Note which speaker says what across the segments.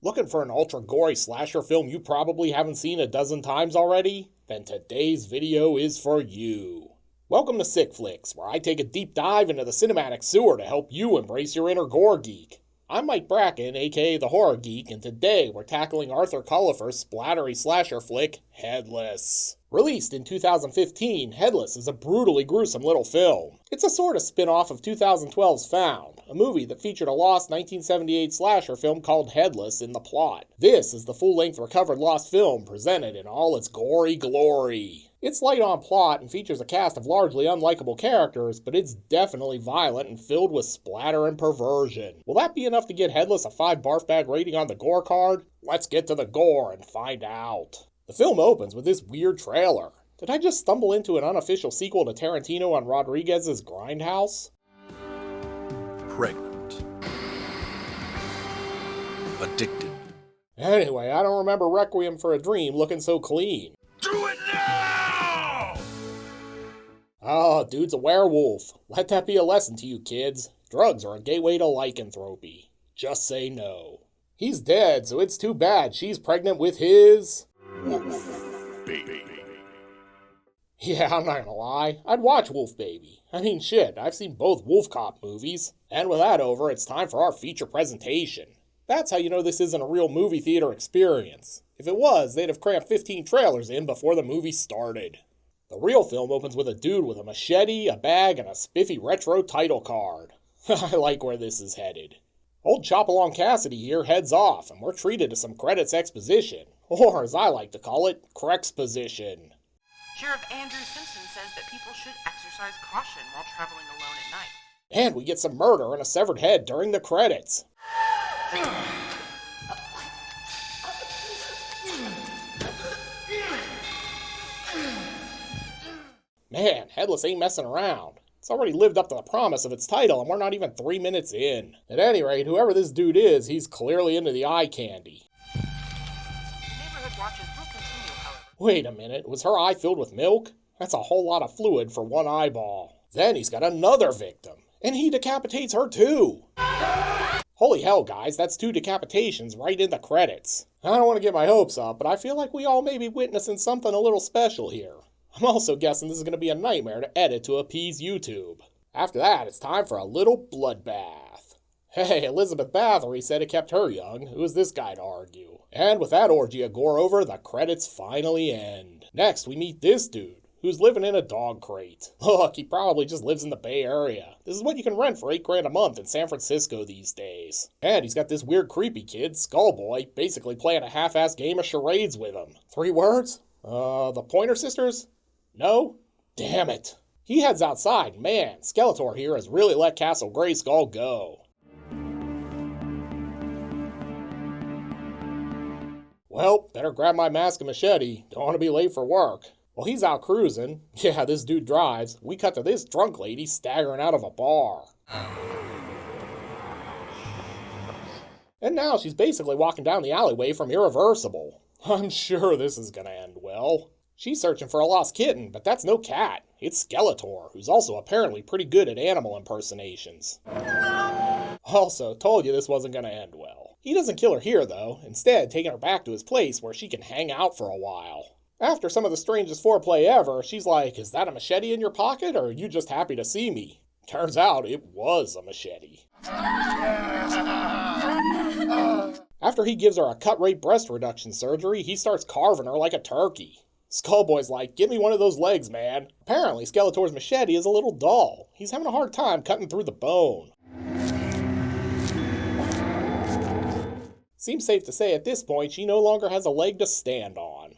Speaker 1: Looking for an ultra gory slasher film you probably haven't seen a dozen times already? Then today's video is for you. Welcome to Sick Flicks, where I take a deep dive into the cinematic sewer to help you embrace your inner gore geek. I'm Mike Bracken, aka the Horror Geek, and today we're tackling Arthur Cullipher's splattery slasher flick, Headless. Released in 2015, Headless is a brutally gruesome little film. It's a sort of spin-off of 2012's Found, a movie that featured a lost 1978 slasher film called Headless in the plot. This is the full-length recovered lost film presented in all its gory glory. It's light on plot and features a cast of largely unlikable characters, but it's definitely violent and filled with splatter and perversion. Will that be enough to get Headless a 5 barf bag rating on the Gore Card? Let's get to the gore and find out. The film opens with this weird trailer. Did I just stumble into an unofficial sequel to Tarantino on Rodriguez's Grindhouse?
Speaker 2: Pregnant. Addicted.
Speaker 1: Anyway, I don't remember Requiem for a Dream looking so clean.
Speaker 2: Do it now!
Speaker 1: Oh, dude's a werewolf. Let that be a lesson to you kids. Drugs are a gateway to lycanthropy. Just say no. He's dead, so it's too bad she's pregnant with his...
Speaker 2: Wolf Baby.
Speaker 1: Yeah, I'm not gonna lie. I'd watch Wolf Baby. I mean, shit, I've seen both Wolf Cop movies. And with that over, it's time for our feature presentation. That's how you know this isn't a real movie theater experience. If it was, they'd have crammed 15 trailers in before the movie started. The real film opens with a dude with a machete, a bag, and a spiffy retro title card. I like where this is headed. Old Chop-Along Cassidy here heads off, and we're treated to some credits exposition. Or, as I like to call it, Crexposition.
Speaker 3: Sheriff Andrew Simpson says that people should exercise caution while traveling alone at night.
Speaker 1: And we get some murder and a severed head during the credits. Man, Headless ain't messing around. It's already lived up to the promise of its title, and we're not even 3 minutes in. At any rate, whoever this dude is, he's clearly into the eye candy.
Speaker 3: Neighborhood watches will continue, however.
Speaker 1: Wait a minute, was her eye filled with milk? That's a whole lot of fluid for one eyeball. Then he's got another victim, and he decapitates her too. Holy hell, guys, that's 2 decapitations right in the credits. I don't want to get my hopes up, but I feel like we all may be witnessing something a little special here. I'm also guessing this is going to be a nightmare to edit to appease YouTube. After that, it's time for a little bloodbath. Hey, Elizabeth Bathory said it kept her young. Who is this guy to argue? And with that orgy of gore over, the credits finally end. Next, we meet this dude, who's living in a dog crate. Look, he probably just lives in the Bay Area. This is what you can rent for $8 grand a month in San Francisco these days. And he's got this weird creepy kid, Skullboy, basically playing a half-assed game of charades with him. 3 words? The Pointer Sisters? No? Damn it. He heads outside. Man, Skeletor here has really let Castle Grayskull go. Well, better grab my mask and machete. Don't want to be late for work. While he's out cruising, yeah, this dude drives, we cut to this drunk lady staggering out of a bar. And now she's basically walking down the alleyway from Irreversible. I'm sure this is gonna end well. She's searching for a lost kitten, but that's no cat. It's Skeletor, who's also apparently pretty good at animal impersonations. Also, told you this wasn't gonna end well. He doesn't kill her here, though, instead taking her back to his place where she can hang out for a while. After some of the strangest foreplay ever, she's like, "Is that a machete in your pocket, or are you just happy to see me?" Turns out it was a machete. After he gives her a cut-rate breast reduction surgery, he starts carving her like a turkey. Skullboy's like, "Give me one of those legs, man." Apparently, Skeletor's machete is a little dull. He's having a hard time cutting through the bone. Seems safe to say at this point she no longer has a leg to stand on.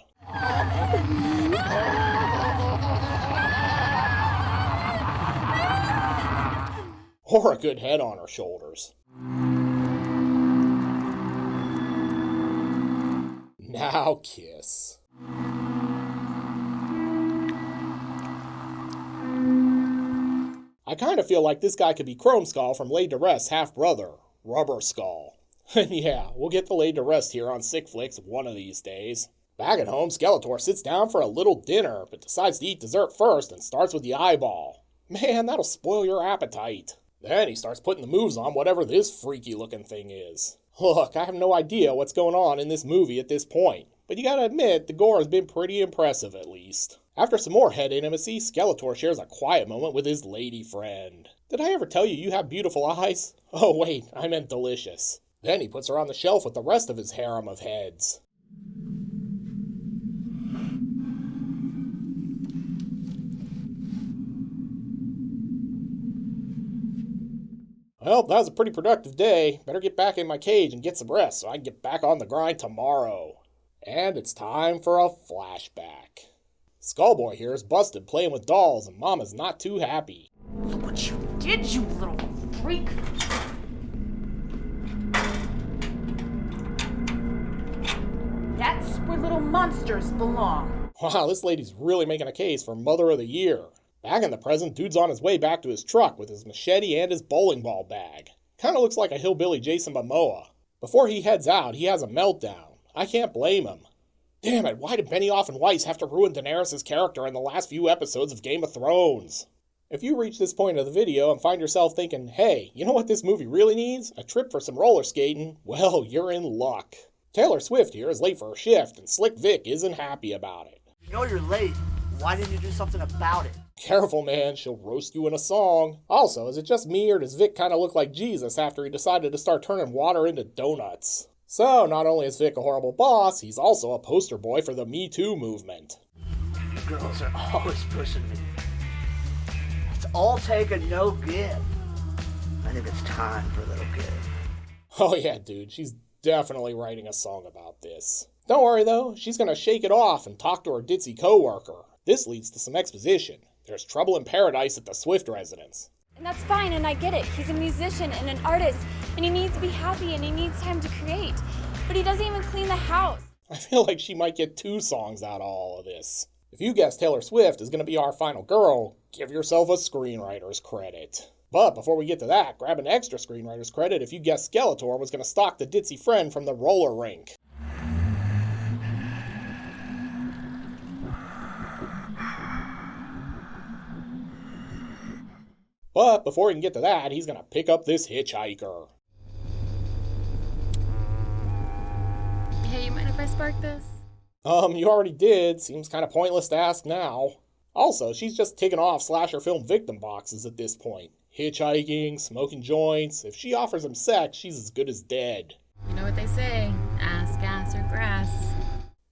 Speaker 1: Or a good head on her shoulders. Now kiss. I kind of feel like this guy could be Chrome Skull from Laid to Rest's half-brother, Rubber Skull. And yeah, we'll get the Laid to Rest here on Sick Flicks one of these days. Back at home, Skeletor sits down for a little dinner, but decides to eat dessert first and starts with the eyeball. Man, that'll spoil your appetite. Then he starts putting the moves on whatever this freaky looking thing is. Look, I have no idea what's going on in this movie at this point, but you gotta admit, the gore has been pretty impressive at least. After some more head intimacy, Skeletor shares a quiet moment with his lady friend. Did I ever tell you you have beautiful eyes? Oh wait, I meant delicious. Then he puts her on the shelf with the rest of his harem of heads. Well, that was a pretty productive day. Better get back in my cage and get some rest so I can get back on the grind tomorrow. And it's time for a flashback. Skullboy here is busted playing with dolls and Mama's not too happy.
Speaker 3: Look what you did, you little freak! That's where little monsters belong.
Speaker 1: Wow, this lady's really making a case for Mother of the Year. Back in the present, dude's on his way back to his truck with his machete and his bowling ball bag. Kinda looks like a hillbilly Jason Momoa. Before he heads out, he has a meltdown. I can't blame him. Damn it, why did Benioff and Weiss have to ruin Daenerys' character in the last few episodes of Game of Thrones? If you reach this point of the video and find yourself thinking, hey, you know what this movie really needs? A trip for some roller skating? Well, you're in luck. Taylor Swift here is late for her shift, and Slick Vic isn't happy about it.
Speaker 4: You know you're late. Why didn't you do something about it?
Speaker 1: Careful, man, she'll roast you in a song. Also, is it just me or does Vic kind of look like Jesus after he decided to start turning water into donuts? So, not only is Vic a horrible boss, he's also a poster boy for the Me Too movement.
Speaker 4: You girls are always pushing me. It's all take and no give. I think it's time for a little give.
Speaker 1: Oh yeah, dude, she's definitely writing a song about this. Don't worry though, she's gonna shake it off and talk to her ditzy co-worker. This leads to some exposition. There's trouble in paradise at the Swift residence.
Speaker 5: And that's fine, and I get it. He's a musician and an artist, and he needs to be happy, and he needs time to create. But he doesn't even clean the house.
Speaker 1: I feel like she might get 2 songs out of all of this. If you guess Taylor Swift is going to be our final girl, give yourself a screenwriter's credit. But before we get to that, grab an extra screenwriter's credit if you guessed Skeletor was going to stalk the ditzy friend from the roller rink. But before he can get to that, he's going to pick up this hitchhiker.
Speaker 5: Hey, you mind if I spark this?
Speaker 1: You already did. Seems kind of pointless to ask now. Also, she's just ticking off slasher film victim boxes at this point. Hitchhiking, smoking joints. If she offers him sex, she's as good as dead.
Speaker 5: You know what they say, ass, gas, or grass.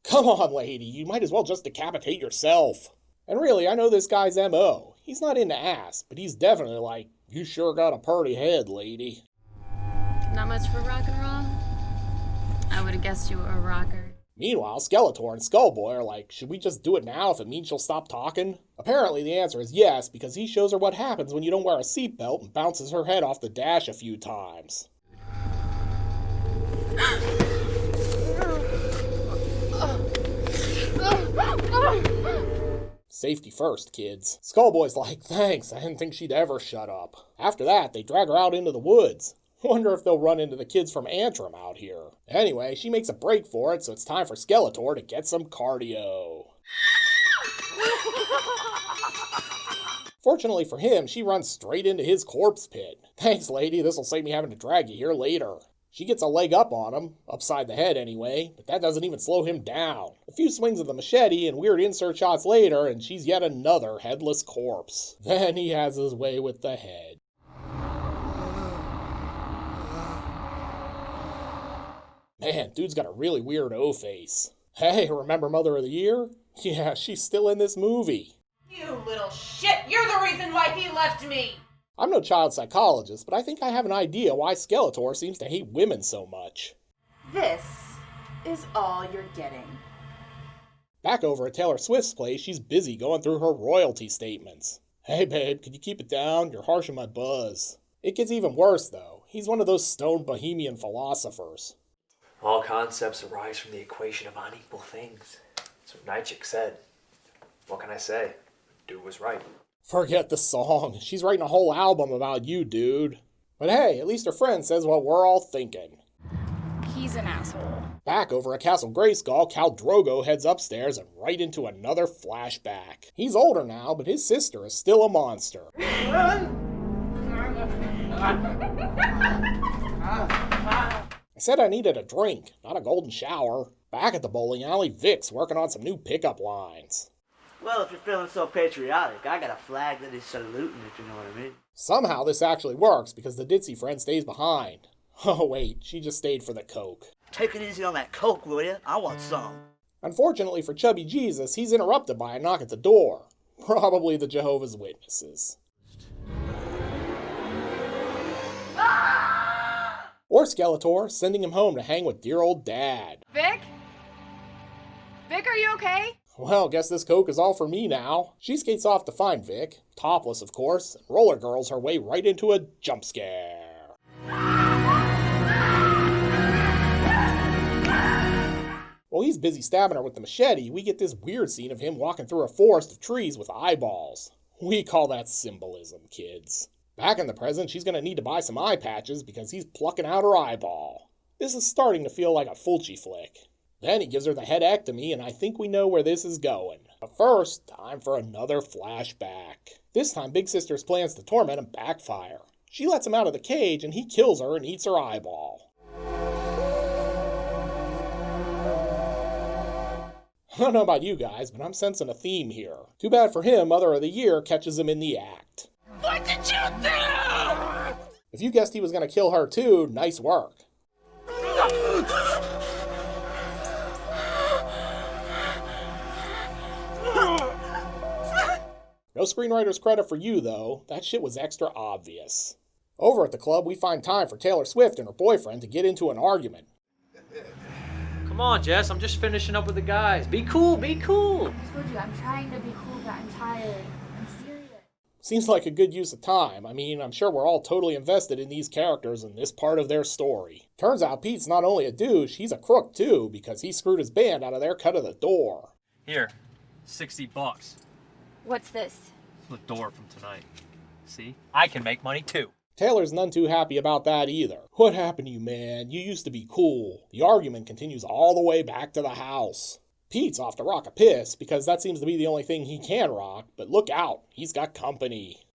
Speaker 1: Come on, lady, you might as well just decapitate yourself. And really, I know this guy's M.O. He's not into ass, but he's definitely like, you sure got a purty head, lady.
Speaker 5: Not much for rock and roll? I would have guessed you were a rocker.
Speaker 1: Meanwhile, Skeletor and Skullboy are like, should we just do it now if it means she'll stop talking? Apparently the answer is yes, because he shows her what happens when you don't wear a seatbelt and bounces her head off the dash a few times. Safety first, kids. Skullboy's like, thanks, I didn't think she'd ever shut up. After that, they drag her out into the woods. Wonder if they'll run into the kids from Antrim out here. Anyway, she makes a break for it, so it's time for Skeletor to get some cardio. Fortunately for him, she runs straight into his corpse pit. Thanks, lady, this'll save me having to drag you here later. She gets a leg up on him, upside the head anyway, but that doesn't even slow him down. A few swings of the machete and weird insert shots later, and she's yet another headless corpse. Then he has his way with the head. Man, dude's got a really weird O-face. Hey, remember Mother of the Year? Yeah, she's still in this movie.
Speaker 3: You little shit! You're the reason why he left me!
Speaker 1: I'm no child psychologist, but I think I have an idea why Skeletor seems to hate women so much.
Speaker 3: This is all you're getting.
Speaker 1: Back over at Taylor Swift's place, she's busy going through her royalty statements. Hey babe, could you keep it down? You're harshing my buzz. It gets even worse though. He's one of those stoned bohemian philosophers.
Speaker 6: All concepts arise from the equation of unequal things. That's what Nietzsche said. What can I say? Dude was right.
Speaker 1: Forget the song. She's writing a whole album about you, dude. But hey, at least her friend says what we're all thinking.
Speaker 5: He's an asshole.
Speaker 1: Back over at Castle Grayskull, Khal Drogo heads upstairs and right into another flashback. He's older now, but his sister is still a monster. I said I needed a drink, not a golden shower. Back at the bowling alley, Vic's working on some new pickup lines.
Speaker 4: Well, if you're feeling so patriotic, I got a flag that he's saluting, if you know what I mean.
Speaker 1: Somehow this actually works because the ditzy friend stays behind. Oh wait, she just stayed for the coke.
Speaker 4: Take it easy on that coke, will ya? I want some.
Speaker 1: Unfortunately for Chubby Jesus, he's interrupted by a knock at the door. Probably the Jehovah's Witnesses. Or Skeletor, sending him home to hang with dear old Dad.
Speaker 3: Vic? Vic, are you okay?
Speaker 1: Well, guess this coke is all for me now. She skates off to find Vic, topless of course, and roller girls her way right into a jump scare. While he's busy stabbing her with the machete, we get this weird scene of him walking through a forest of trees with eyeballs. We call that symbolism, kids. Back in the present, she's going to need to buy some eye patches because he's plucking out her eyeball. This is starting to feel like a Fulci flick. Then he gives her the headectomy, and I think we know where this is going. But first, time for another flashback. This time, Big Sister's plans to torment him backfire. She lets him out of the cage, and he kills her and eats her eyeball. I don't know about you guys, but I'm sensing a theme here. Too bad for him, Mother of the Year catches him in the act.
Speaker 2: What did you do?
Speaker 1: If you guessed he was going to kill her too, nice work. No screenwriter's credit for you, though. That shit was extra obvious. Over at the club, we find time for Taylor Swift and her boyfriend to get into an argument.
Speaker 7: Come on, Jess, I'm just finishing up with the guys. Be cool, be cool.
Speaker 5: I told you, I'm trying to be cool, but I'm tired. I'm serious.
Speaker 1: Seems like a good use of time. I mean, I'm sure we're all totally invested in these characters and this part of their story. Turns out Pete's not only a douche, he's a crook too, because he screwed his band out of their cut of the door.
Speaker 7: Here, $60.
Speaker 5: What's this?
Speaker 7: The door from tonight. See? I can make money too.
Speaker 1: Taylor's none too happy about that either. What happened to you, man? You used to be cool. The argument continues all the way back to the house. Pete's off to rock a piss, because that seems to be the only thing he can rock, but look out, he's got company.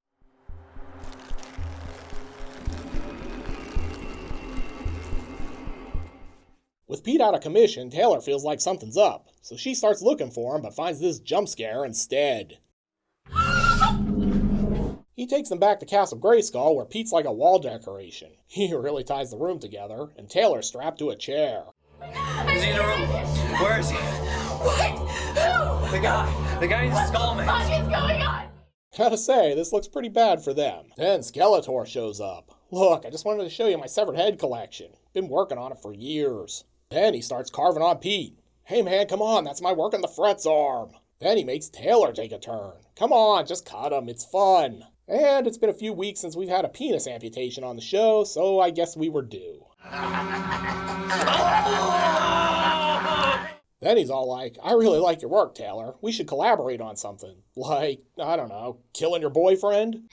Speaker 1: With Pete out of commission, Taylor feels like something's up, so she starts looking for him but finds this jump scare instead. He takes them back to Castle Grayskull, where Pete's like a wall decoration. He really ties the room together, and Taylor's strapped to a chair.
Speaker 8: Is he in the room? Where is he? What? Who? The guy in the skull man.
Speaker 5: What is going on?
Speaker 1: Gotta say, this looks pretty bad for them. Then Skeletor shows up. Look, I just wanted to show you my severed head collection. Been working on it for years. Then he starts carving on Pete. Hey man, come on, that's my work on the frets arm. Then he makes Taylor take a turn. Come on, just cut him, it's fun. And it's been a few weeks since we've had a penis amputation on the show, so I guess we were due. Then he's all like, I really like your work, Taylor. We should collaborate on something. Like, I don't know, killing your boyfriend?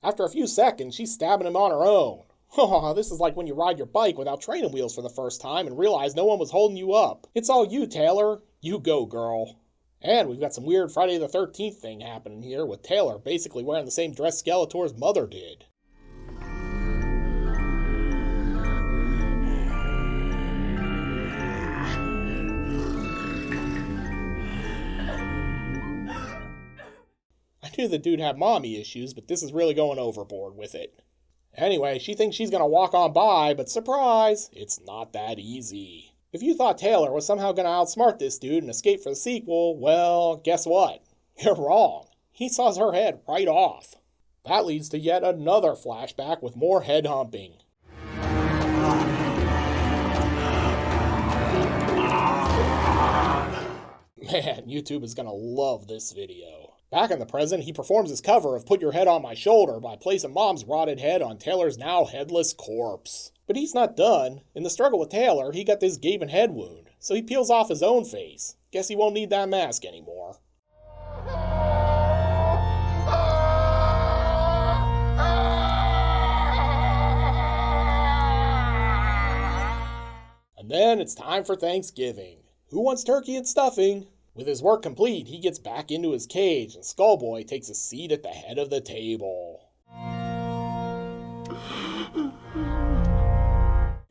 Speaker 1: After a few seconds, she's stabbing him on her own. Oh, this is like when you ride your bike without training wheels for the first time and realize no one was holding you up. It's all you, Taylor. You go, girl. And we've got some weird Friday the 13th thing happening here, with Taylor basically wearing the same dress Skeletor's mother did. I knew the dude had mommy issues, but this is really going overboard with it. Anyway, she thinks she's gonna walk on by, but surprise, it's not that easy. If you thought Taylor was somehow gonna outsmart this dude and escape for the sequel, well, guess what? You're wrong. He saws her head right off. That leads to yet another flashback with more head humping. Man, YouTube is gonna love this video. Back in the present, he performs his cover of Put Your Head on My Shoulder by placing Mom's rotted head on Taylor's now headless corpse. But he's not done. In the struggle with Taylor, he got this gaping head wound, so he peels off his own face. Guess he won't need that mask anymore. And then it's time for Thanksgiving. Who wants turkey and stuffing? With his work complete, he gets back into his cage, and Skullboy takes a seat at the head of the table.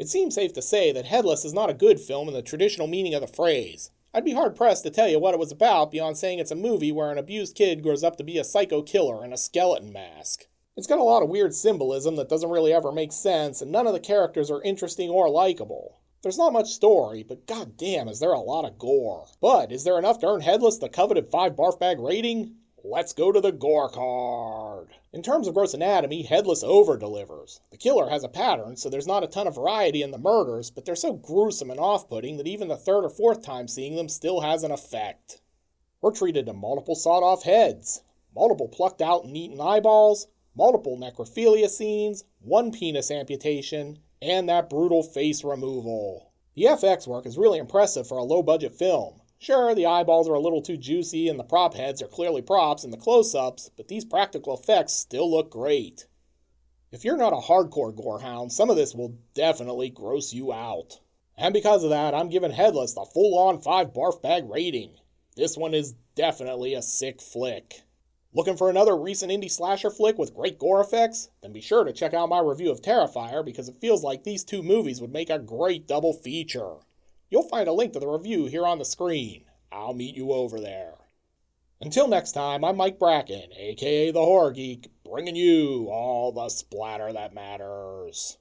Speaker 1: It seems safe to say that Headless is not a good film in the traditional meaning of the phrase. I'd be hard-pressed to tell you what it was about beyond saying it's a movie where an abused kid grows up to be a psycho killer in a skeleton mask. It's got a lot of weird symbolism that doesn't really ever make sense, and none of the characters are interesting or likable. There's not much story, but goddamn is there a lot of gore. But is there enough to earn Headless the coveted 5 barf bag rating? Let's go to the Gore Card. In terms of gross anatomy, Headless over-delivers. The killer has a pattern, so there's not a ton of variety in the murders, but they're so gruesome and off-putting that even the third or fourth time seeing them still has an effect. We're treated to multiple sawed-off heads, multiple plucked out and eaten eyeballs, multiple necrophilia scenes, 1 penis amputation, and that brutal face removal. The FX work is really impressive for a low-budget film. Sure, the eyeballs are a little too juicy and the prop heads are clearly props in the close-ups, but these practical effects still look great. If you're not a hardcore gore hound, some of this will definitely gross you out. And because of that, I'm giving Headless the full-on 5 barf bag rating. This one is definitely a sick flick. Looking for another recent indie slasher flick with great gore effects? Then be sure to check out my review of Terrifier because it feels like these 2 movies would make a great double feature. You'll find a link to the review here on the screen. I'll meet you over there. Until next time, I'm Mike Bracken, aka the Horror Geek, bringing you all the splatter that matters.